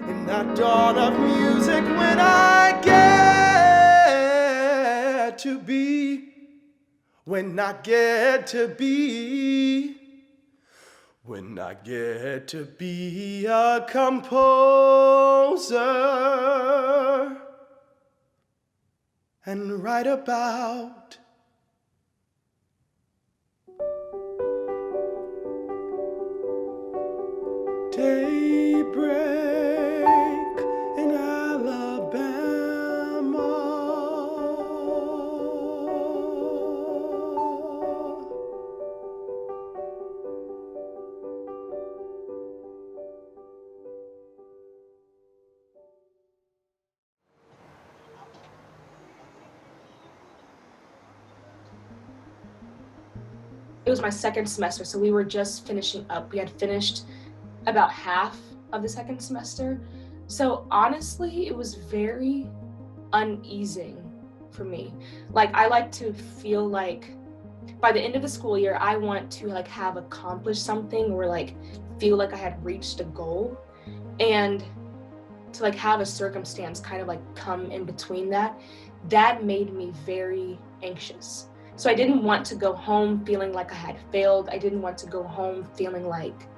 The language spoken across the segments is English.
in that dawn of music when I get to be, when I get to be, when I get to be a composer and write about daybreak in Alabama. It was my second semester, so we were just finishing up. We had finished about half of the second semester. So honestly, it was very uneasing for me. Like, I like to feel like by the end of the school year, I want to like have accomplished something or like feel like I had reached a goal. And to like have a circumstance kind of like come in between that made me very anxious. So I didn't want to go home feeling like I had failed. I didn't want to go home feeling like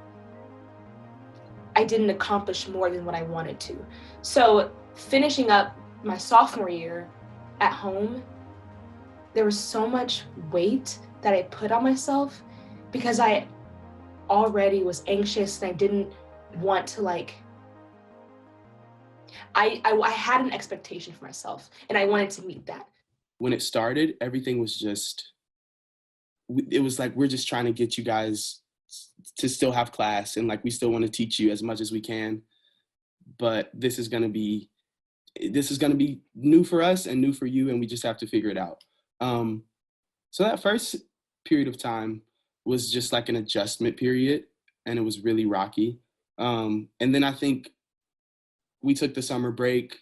I didn't accomplish more than what I wanted to. So finishing up my sophomore year at home, there was so much weight that I put on myself because I already was anxious and I didn't want to like, I had an expectation for myself and I wanted to meet that. When it started, everything was just, it was like, we're just trying to get you guys to still have class, and like we still want to teach you as much as we can, but this is going to be new for us and new for you, and we just have to figure it out. So that first period of time was just like an adjustment period, and it was really rocky. And then I think we took the summer break,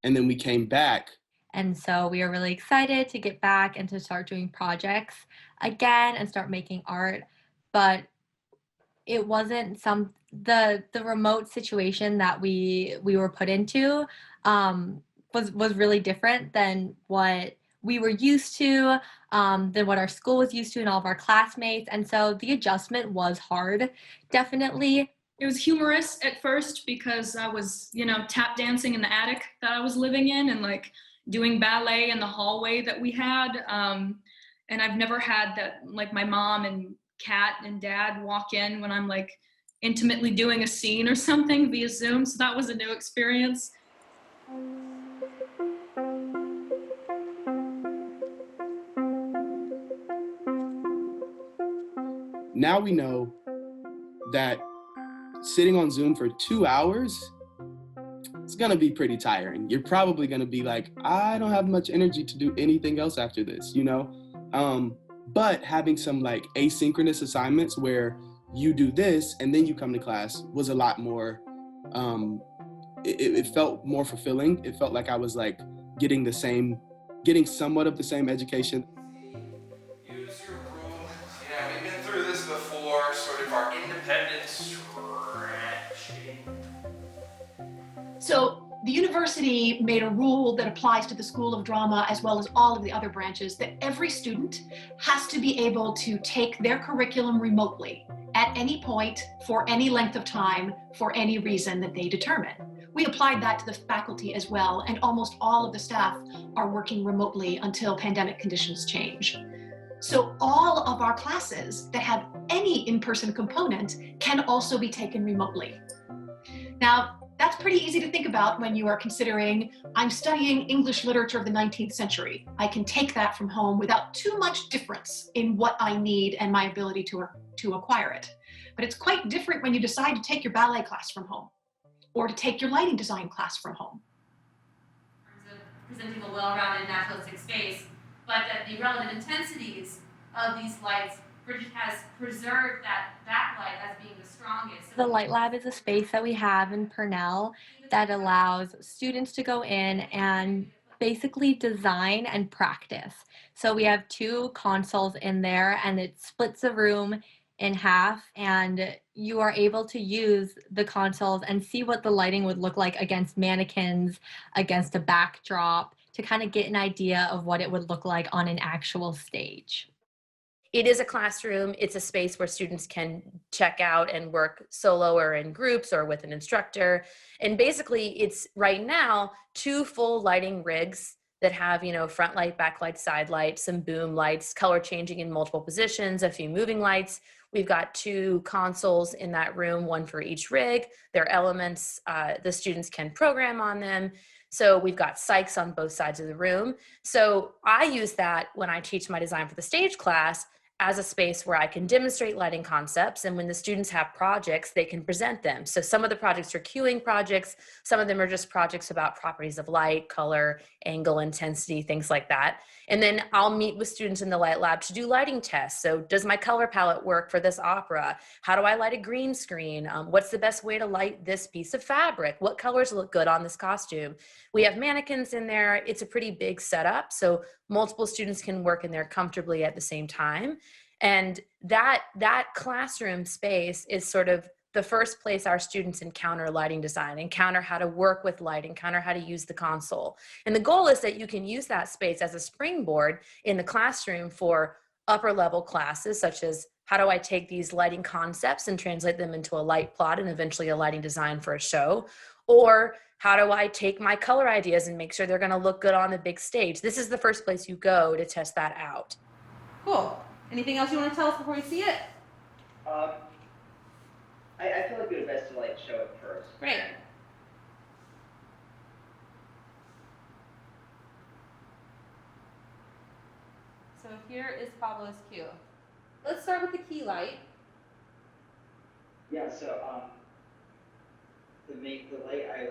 and then we came back. And so we are really excited to get back and to start doing projects again and start making art. But it wasn't the remote situation that we were put into was really different than what we were used to, than what our school was used to and all of our classmates. And so the adjustment was hard, definitely. It was humorous at first because I was, tap dancing in the attic that I was living in and like doing ballet in the hallway that we had. And I've never had that, like my mom and Kat and Dad walk in when I'm like intimately doing a scene or something via Zoom. So that was a new experience. Now we know that sitting on Zoom for 2 hours, it's gonna be pretty tiring. You're probably gonna be like, I don't have much energy to do anything else after this, But having some like asynchronous assignments where you do this and then you come to class was a lot more, it felt more fulfilling. It felt like I was like getting somewhat of the same education. Use your room. Yeah, we've been through this before, sort of our independent stretching. So the university made a rule that applies to the School of Drama as well as all of the other branches that every student has to be able to take their curriculum remotely at any point for any length of time for any reason that they determine. We applied that to the faculty as well, and almost all of the staff are working remotely until pandemic conditions change. So all of our classes that have any in-person component can also be taken remotely. Now, that's pretty easy to think about when you are considering, I'm studying English literature of the 19th century. I can take that from home without too much difference in what I need and my ability to acquire it. But it's quite different when you decide to take your ballet class from home or to take your lighting design class from home. In terms of presenting a well-rounded naturalistic space, but that the relative intensities of these lights has preserved that backlight as being the strongest. The Light Lab is a space that we have in Purnell that allows students to go in and basically design and practice. So we have 2 consoles in there, and it splits the room in half, and you are able to use the consoles and see what the lighting would look like against mannequins, against a backdrop, to kind of get an idea of what it would look like on an actual stage. It is a classroom. It's a space where students can check out and work solo or in groups or with an instructor. And basically, it's right now 2 full lighting rigs that have, front light, back light, side light, some boom lights, color changing in multiple positions, a few moving lights. We've got 2 consoles in that room, 1 for each rig. They're elements. The students can program on them. So we've got psychs on both sides of the room. So I use that when I teach my design for the stage class as a space where I can demonstrate lighting concepts. And when the students have projects, they can present them. So some of the projects are cueing projects. Some of them are just projects about properties of light, color, angle, intensity, things like that. And then I'll meet with students in the light lab to do lighting tests. So does my color palette work for this opera? How do I light a green screen? What's the best way to light this piece of fabric? What colors look good on this costume? We have mannequins in there. It's a pretty big setup. So multiple students can work in there comfortably at the same time. And that classroom space is sort of the first place our students encounter lighting design, encounter how to work with light, encounter how to use the console. And the goal is that you can use that space as a springboard in the classroom for upper level classes, such as how do I take these lighting concepts and translate them into a light plot and eventually a lighting design for a show? Or how do I take my color ideas and make sure they're going to look good on the big stage? This is the first place you go to test that out. Cool. Anything else you want to tell us before we see it? I feel like it would be best to show it first. Great. So here is Pablo's cue. Let's start with the key light. Yeah. So the light I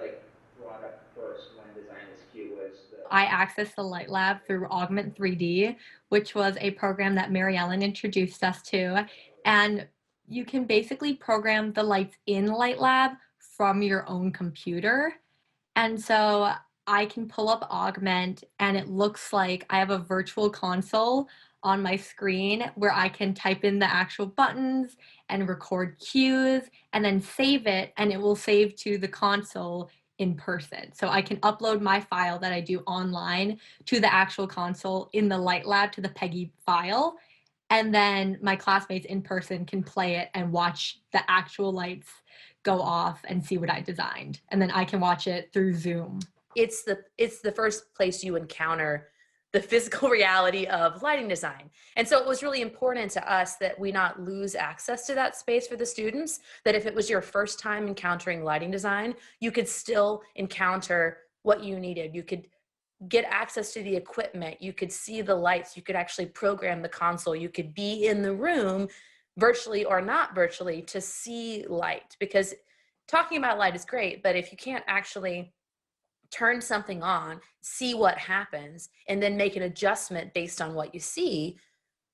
brought up first when designing this cue was I accessed the Light Lab through Augment 3D, which was a program that Mary Ellen introduced us to. And you can basically program the lights in Light Lab from your own computer. And so I can pull up Augment and it looks like I have a virtual console on my screen where I can type in the actual buttons and record cues and then save it, and it will save to the console in person. So I can upload my file that I do online to the actual console in the Light Lab to the Peggy file. And then my classmates in person can play it and watch the actual lights go off and see what I designed. And then I can watch it through Zoom. It's the first place you encounter the physical reality of lighting design. And so it was really important to us that we not lose access to that space for the students, that if it was your first time encountering lighting design, you could still encounter what you needed. You could get access to the equipment, you could see the lights, you could actually program the console, you could be in the room virtually or not virtually to see light. Because talking about light is great, but if you can't actually turn something on, see what happens, and then make an adjustment based on what you see,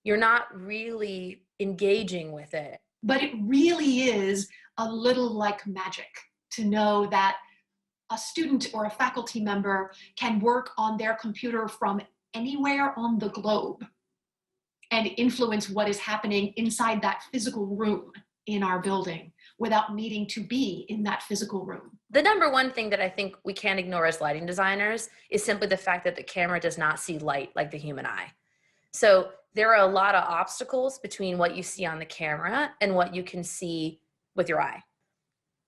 you're not really engaging with it. But it really is a little like magic to know that a student or a faculty member can work on their computer from anywhere on the globe and influence what is happening inside that physical room in our building without needing to be in that physical room. The number one thing that I think we can't ignore as lighting designers is simply the fact that the camera does not see light like the human eye. So there are a lot of obstacles between what you see on the camera and what you can see with your eye.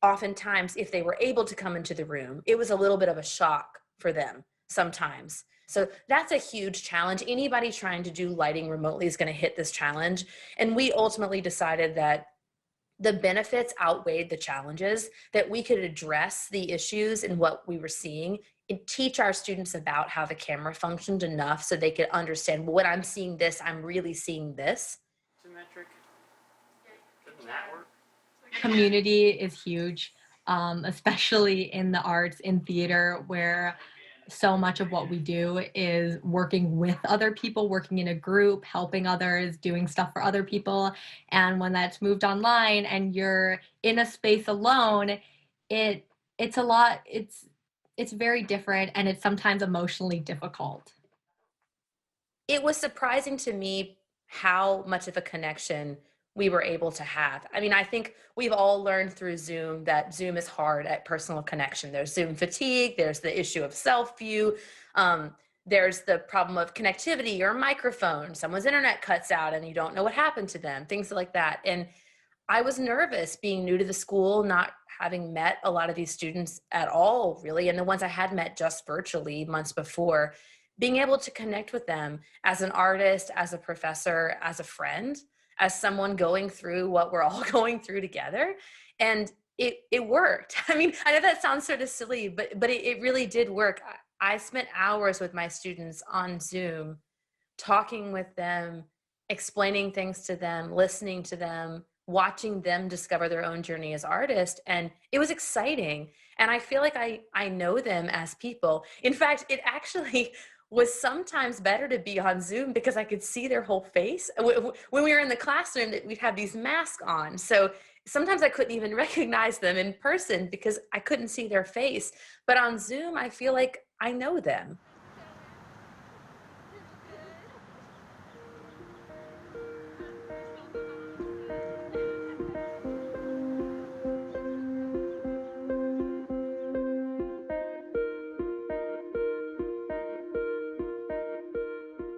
Oftentimes, if they were able to come into the room, it was a little bit of a shock for them sometimes. So that's a huge challenge. Anybody trying to do lighting remotely is going to hit this challenge. And we ultimately decided that the benefits outweighed the challenges, that we could address the issues and what we were seeing and teach our students about how the camera functioned enough so they could understand, well, when I'm seeing this, I'm really seeing this. Symmetric. Doesn't that work? Community is huge, especially in the arts, in theater, where so much of what we do is working with other people, working in a group, helping others, doing stuff for other people. And when that's moved online and you're in a space alone, it's a lot, it's very different, and it's sometimes emotionally difficult. It was surprising to me how much of a connection we were able to have. I mean, I think we've all learned through Zoom that Zoom is hard at personal connection. There's Zoom fatigue, there's the issue of self-view, there's the problem of connectivity or microphone, someone's internet cuts out and you don't know what happened to them, things like that. And I was nervous being new to the school, not having met a lot of these students at all, really. And the ones I had met just virtually months before, being able to connect with them as an artist, as a professor, as a friend, as someone going through what we're all going through together. And it worked. I mean, I know that sounds sort of silly, but it really did work. I spent hours with my students on Zoom, talking with them, explaining things to them, listening to them, watching them discover their own journey as artists. And it was exciting. And I feel like I know them as people. In fact, it actually was sometimes better to be on Zoom because I could see their whole face. When we were in the classroom, we'd have these masks on. So sometimes I couldn't even recognize them in person because I couldn't see their face. But on Zoom, I feel like I know them.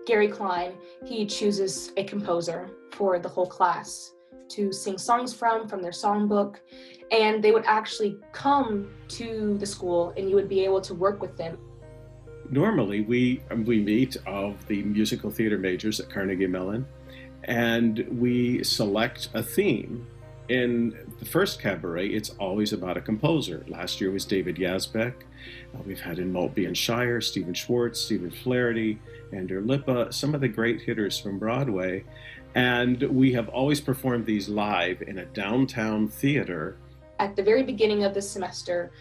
Gary Klein, he chooses a composer for the whole class to sing songs from their songbook, and they would actually come to the school and you would be able to work with them. Normally, we meet of the musical theater majors at Carnegie Mellon, and we select a theme. In the first cabaret, it's always about a composer. Last year was David Yazbek. We've had in Maltby and Shire, Stephen Schwartz, Stephen Flaherty, Andrew Lippa, some of the great hitters from Broadway. And we have always performed these live in a downtown theater. At the very beginning of the semester,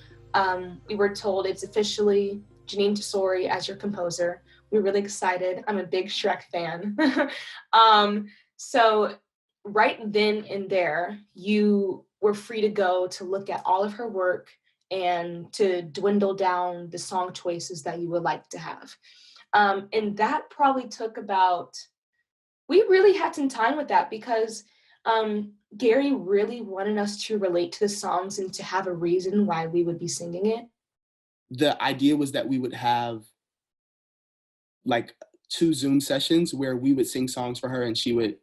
we were told it's officially Janine Tesori as your composer. We were really excited. I'm a big Shrek fan. So right then and there, you were free to go to look at all of her work and to dwindle down the song choices that you would like to have. And that probably took we really had some time with that because Gary really wanted us to relate to the songs and to have a reason why we would be singing it. The idea was that we would have like 2 Zoom sessions where we would sing songs for her and she would,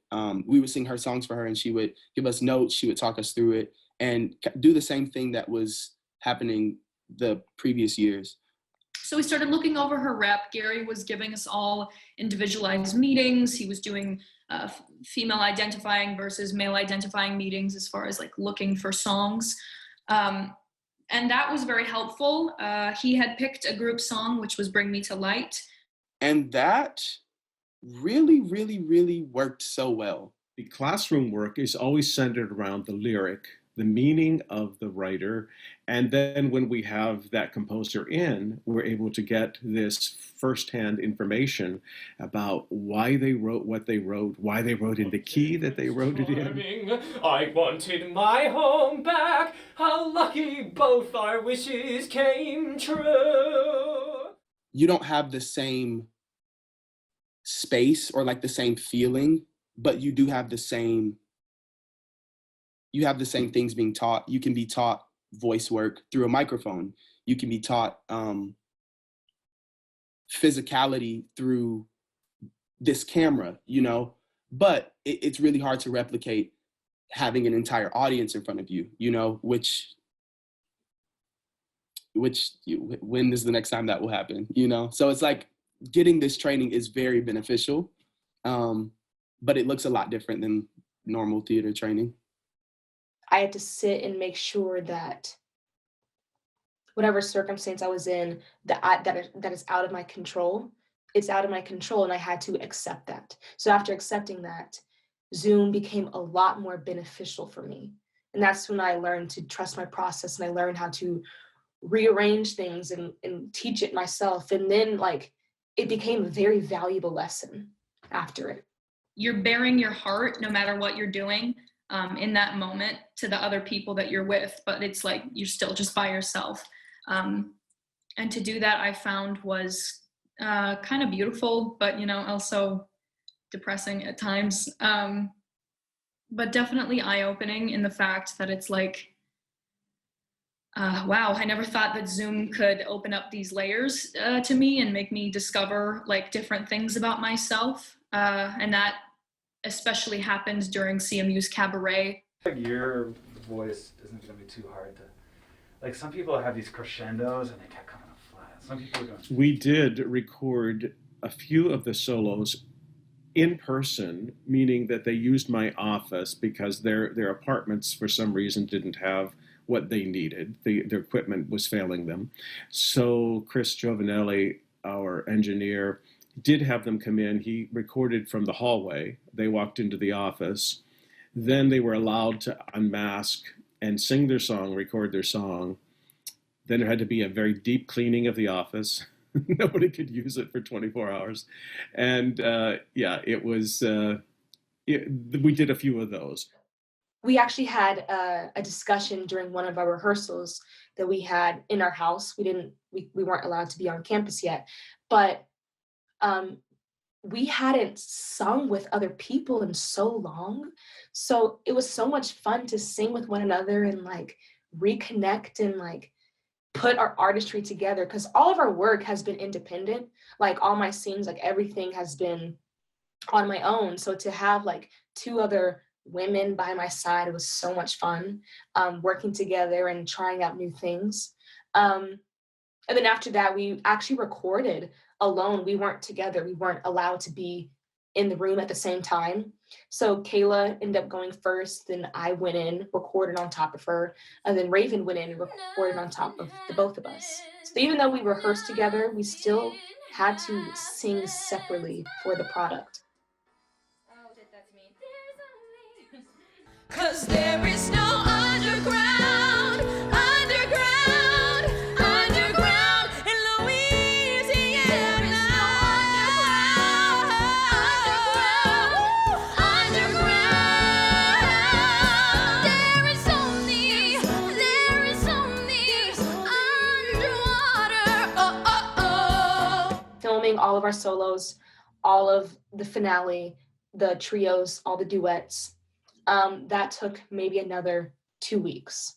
we would sing her songs for her and she would give us notes, she would talk us through it and do the same thing that was happening the previous years. So we started looking over her rep. Gary was giving us all individualized meetings. He was doing female identifying versus male identifying meetings as far as like looking for songs. And that was very helpful. He had picked a group song, which was Bring Me to Light. And that really, really, really worked so well. The classroom work is always centered around the lyric, the meaning of the writer, and then when we have that composer in, we're able to get this firsthand information about why they wrote what they wrote, why they wrote in the key that they wrote it in. I wanted my home back, how lucky both our wishes came true. You don't have the same space or like the same feeling, but you do have the same things being taught. You can be taught voice work through a microphone. You can be taught physicality through this camera, you know, but it's really hard to replicate having an entire audience in front of you, you know, which when is the next time that will happen, you know? So it's like getting this training is very beneficial, but it looks a lot different than normal theater training. I had to sit and make sure that whatever circumstance I was in, that is out of my control, it's out of my control, and I had to accept that. So after accepting that, Zoom became a lot more beneficial for me. And that's when I learned to trust my process and I learned how to rearrange things and teach it myself. And then like it became a very valuable lesson after it. You're bearing your heart no matter what you're doing in that moment to the other people that you're with, but it's like you're still just by yourself. And to do that I found was kind of beautiful, but you know, also depressing at times. but definitely eye-opening in the fact that it's like, wow, I never thought that Zoom could open up these layers to me and make me discover like different things about myself. And that especially happened during CMU's cabaret. Your voice isn't going to be too hard to, like some people have these crescendos and they kept coming up flat. Some people are going. We did record a few of the solos in person, meaning that they used my office because their apartments for some reason didn't have what they needed. Their equipment was failing them. So Chris Giovanelli, our engineer, did have them come in. He recorded from the hallway. They walked into the office. Then they were allowed to unmask and sing their song, record their song. Then there had to be a very deep cleaning of the office. Nobody could use it for 24 hours. And it was, we did a few of those. We actually had a discussion during one of our rehearsals that we had in our house. We weren't allowed to be on campus yet, but we hadn't sung with other people in so long. So it was so much fun to sing with one another and like reconnect and like put our artistry together, because all of our work has been independent. Like all my scenes, like everything has been on my own. So to have like two other women by my side was so much fun, working together and trying out new things. And then after that, we actually recorded alone. We weren't together. We weren't allowed to be in the room at the same time. So Kayla ended up going first, then I went in, recorded on top of her, and then Raven went in and recorded on top of the both of us. So even though we rehearsed together, we still had to sing separately for the product. Oh, that's me. 'Cause there is no underground in Louisiana. Underground. There is only underwater. Filming all of our solos, all of the finale, the trios, all the duets. That took maybe another 2 weeks,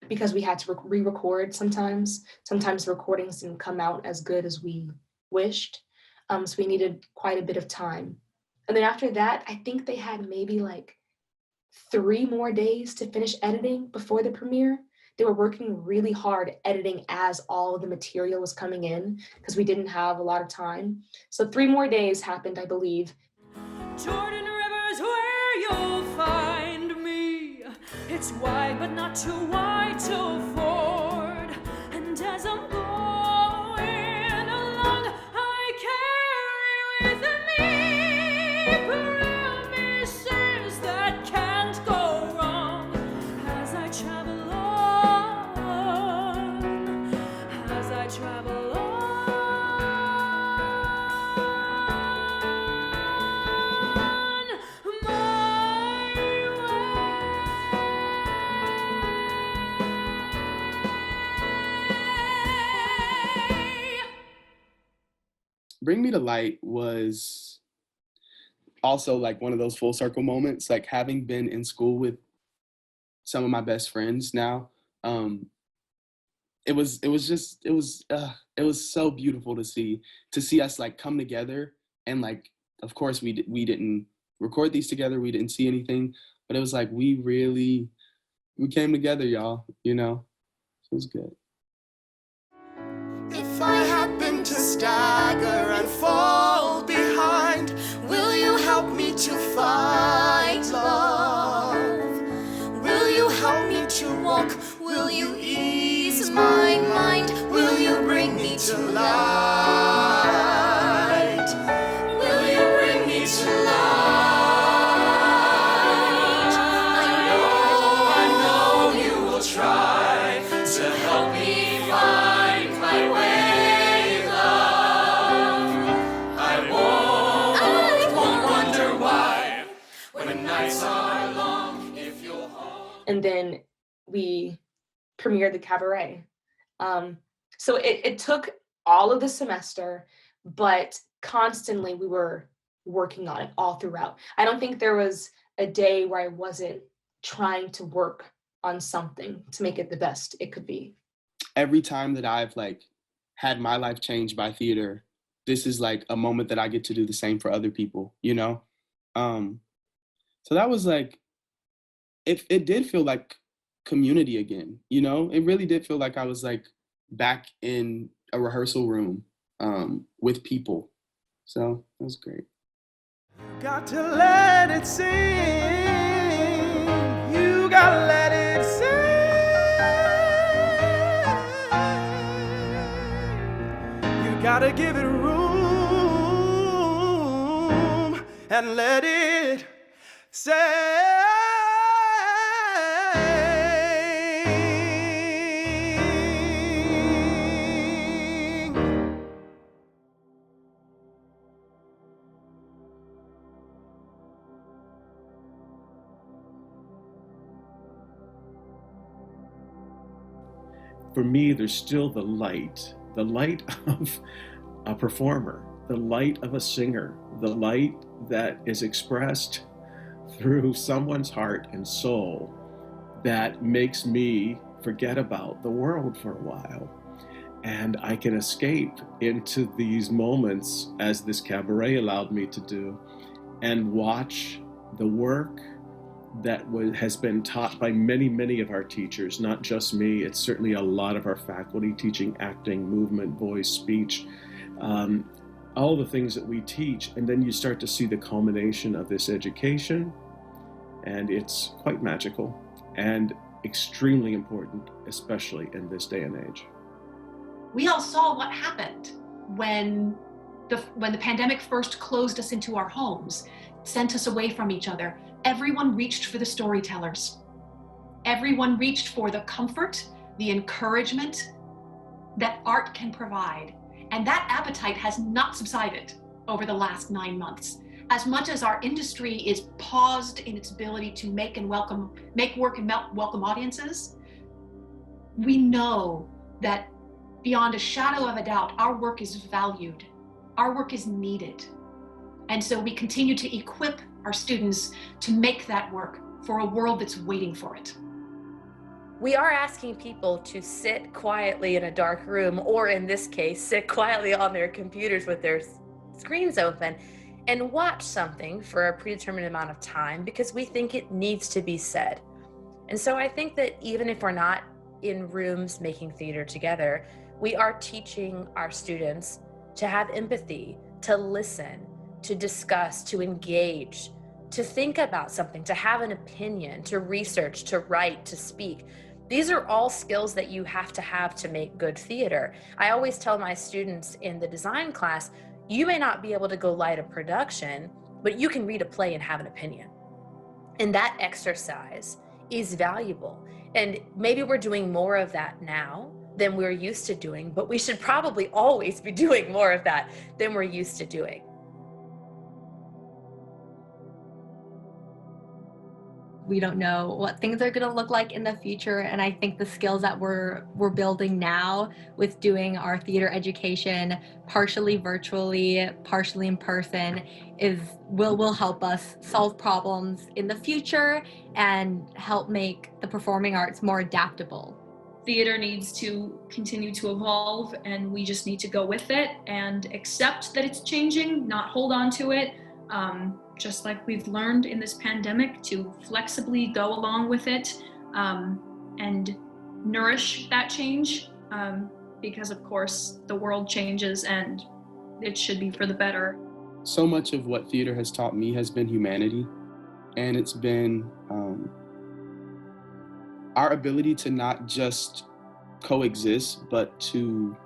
because we had to re-record sometimes. Sometimes the recordings didn't come out as good as we wished, so we needed quite a bit of time. And then after that, I think they had maybe like 3 more days to finish editing before the premiere. They were working really hard editing as all of the material was coming in because we didn't have a lot of time. So 3 more days happened, I believe. Jordan River's where you'll find me. It's wide but not too wide to ford. And as I'm going along, I carry with me promises that can't go wrong. As I travel on, as I travel on. Bring Me to Light was also like one of those full circle moments, like having been in school with some of my best friends now. It was so beautiful to see us like come together, and like, of course we didn't record these together. We didn't see anything, but it was like, we came together, y'all, you know, it was good. If I happen to stagger and fall behind, will you help me to fight love? Will you help me to walk? Will you ease my mind? Will you bring me to light? Will you bring me to light? I know you will try to help me find my way, love. I won't wonder why when the nights are long, if you'll hold. And then we premiered the cabaret. So it took all of the semester, but constantly we were working on it all throughout. I don't think there was a day where I wasn't trying to work on something to make it the best it could be. Every time that I've like had my life changed by theater, this is like a moment that I get to do the same for other people, you know? So that was like, it did feel like community again, you know? It really did feel like I was like back in a rehearsal room with people. So that was great. Got to let it sing. You gotta let it sing. You gotta give it room and let it say. For me, there's still the light of a performer, the light of a singer, the light that is expressed through someone's heart and soul that makes me forget about the world for a while. And I can escape into these moments, as this cabaret allowed me to do, and watch the work that has been taught by many, many of our teachers, not just me. It's certainly a lot of our faculty teaching acting, movement, voice, speech, all the things that we teach. And then you start to see the culmination of this education, and it's quite magical and extremely important, especially in this day and age. We all saw what happened when the pandemic first closed us into our homes, sent us away from each other. Everyone reached for the storytellers. Everyone reached for the comfort, the encouragement that art can provide. And that appetite has not subsided over the last 9 months. As much as our industry is paused in its ability to make work and welcome audiences, we know that beyond a shadow of a doubt, our work is valued, our work is needed. And so we continue to equip our students to make that work for a world that's waiting for it. We are asking people to sit quietly in a dark room, or in this case, sit quietly on their computers with their screens open and watch something for a predetermined amount of time because we think it needs to be said. And so I think that even if we're not in rooms making theater together, we are teaching our students to have empathy, to listen, to discuss, to engage, to think about something, to have an opinion, to research, to write, to speak. These are all skills that you have to make good theater. I always tell my students in the design class, you may not be able to go light a production, but you can read a play and have an opinion. And that exercise is valuable. And maybe we're doing more of that now than we're used to doing, but we should probably always be doing more of that than we're used to doing. We don't know what things are going to look like in the future, and I think the skills that we're building now with doing our theater education partially virtually, partially in person will help us solve problems in the future and help make the performing arts more adaptable. Theater needs to continue to evolve, and we just need to go with it and accept that it's changing, not hold on to it. Just like we've learned in this pandemic to flexibly go along with it and nourish that change because of course the world changes and it should be for the better. So much of what theater has taught me has been humanity, and it's been our ability to not just coexist, but to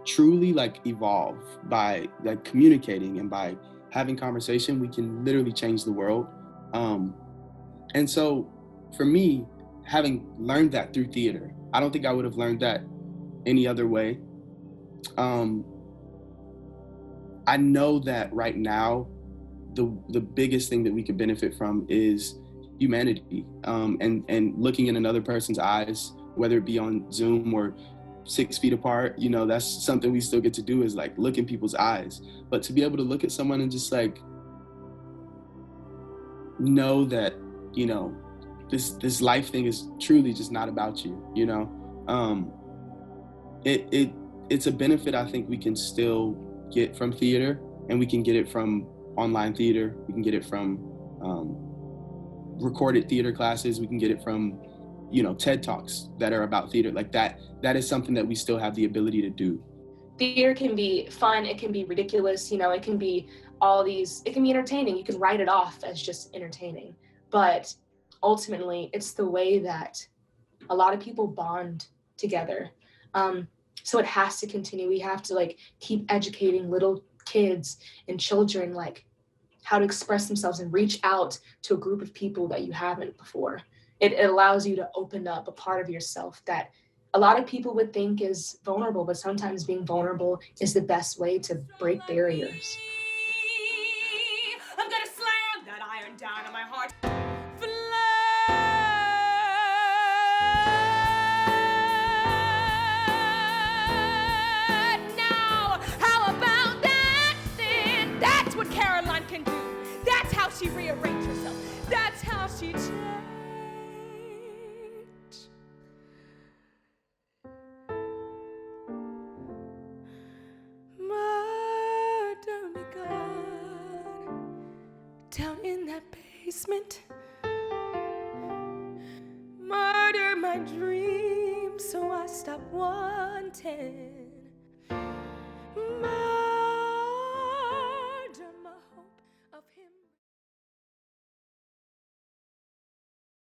truly like evolve by like communicating and by having conversation. We can literally change the world. And so for me, having learned that through theater, I don't think I would have learned that any other way. I know that right now, the biggest thing that we could benefit from is humanity, and looking in another person's eyes, whether it be on Zoom or 6 feet apart, you know, that's something we still get to do, is like look in people's eyes. But to be able to look at someone and just like know that, you know, this life thing is truly just not about you, you know. It's a benefit I think we can still get from theater, and we can get it from online theater, we can get it from recorded theater classes, we can get it from, you know, TED Talks that are about theater. Like that is something that we still have the ability to do. Theater can be fun, it can be ridiculous, you know, it can be it can be entertaining. You can write it off as just entertaining. But ultimately, it's the way that a lot of people bond together. So it has to continue. We have to like keep educating little kids and children like how to express themselves and reach out to a group of people that you haven't before. It allows you to open up a part of yourself that a lot of people would think is vulnerable, but sometimes being vulnerable is the best way to break barriers. I'm gonna slam that iron down on my heart. Now, how about that then? That's what Caroline can do. That's how she rearranged herself. That's how she changed. Murder me, God, down in that basement. Murder my dreams so I stop wanting. Murder my hope of him.